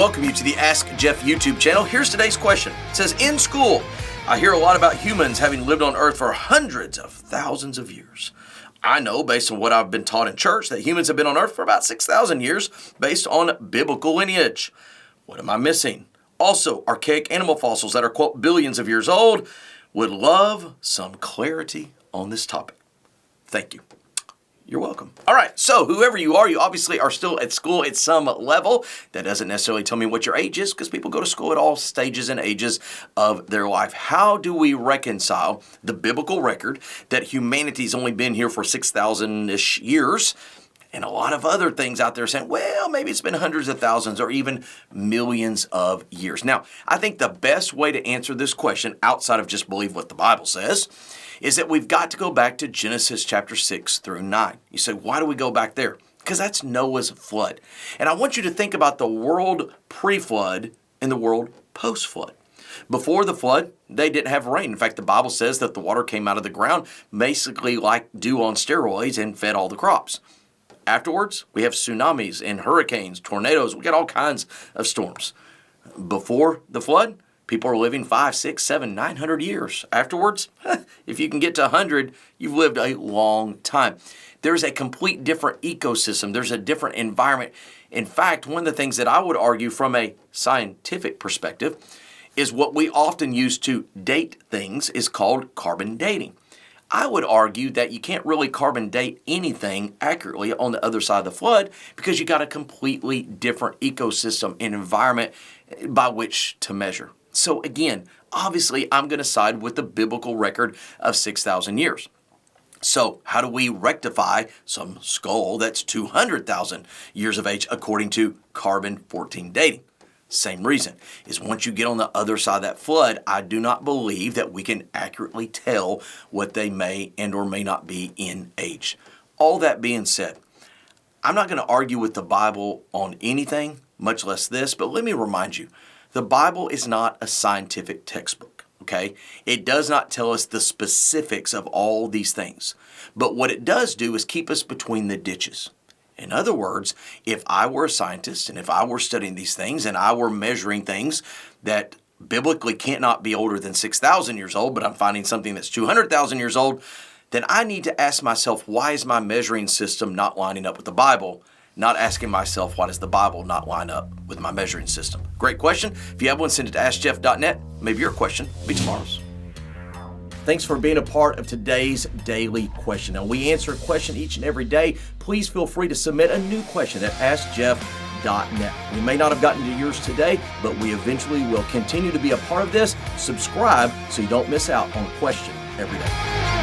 welcome you to the Ask Jeff YouTube channel. Here's today's question. It says, in school, I hear a lot about humans having lived on Earth for hundreds of thousands of years. I know, based on what I've been taught in church, that humans have been on Earth for about 6,000 years based on biblical lineage. What am I missing? Also, archaic animal fossils that are, quote, billions of years old. Would love some clarity on this topic. Thank you. You're welcome. All right, so whoever you are, you obviously are still at school at some level. That doesn't necessarily tell me what your age is, because people go to school at all stages and ages of their life. How do we reconcile the biblical record that humanity's only been here for 6,000-ish years, and a lot of other things out there saying, well, maybe it's been hundreds of thousands or even millions of years? Now, I think the best way to answer this question, outside of just believe what the Bible says, is that we've got to go back to Genesis chapter 6 through 9. You say, why do we go back there? Because that's Noah's flood. And I want you to think about the world pre-flood and the world post-flood. Before the flood, they didn't have rain. In fact, the Bible says that the water came out of the ground basically like dew on steroids and fed all the crops. Afterwards, we have tsunamis and hurricanes, tornadoes. We got all kinds of storms. Before the flood, people are living 5, 6, 7, 900 years. Afterwards, if you can get to 100, you've lived a long time. There's a complete different ecosystem. There's a different environment. In fact, one of the things that I would argue from a scientific perspective is what we often use to date things is called carbon dating. I would argue that you can't really carbon date anything accurately on the other side of the flood because you got a completely different ecosystem and environment by which to measure. So again, obviously, I'm going to side with the biblical record of 6,000 years. So how do we rectify some skull that's 200,000 years of age according to carbon-14 dating? Same reason, is once you get on the other side of that flood, I do not believe that we can accurately tell what they may and or may not be in age. All that being said, I'm not going to argue with the Bible on anything, much less this, but let me remind you, the Bible is not a scientific textbook, okay? It does not tell us the specifics of all these things. But what it does do is keep us between the ditches. In other words, if I were a scientist and if I were studying these things and I were measuring things that biblically can't not be older than 6,000 years old, but I'm finding something that's 200,000 years old, then I need to ask myself, why is my measuring system not lining up with the Bible? Not asking myself, why does the Bible not line up with my measuring system? Great question. If you have one, send it to AskJeff.net. Maybe your question will be tomorrow's. Thanks for being a part of today's daily question. Now, we answer a question each and every day. Please feel free to submit a new question at AskJeff.net. We may not have gotten to yours today, but we eventually will continue to be a part of this. Subscribe so you don't miss out on a question every day.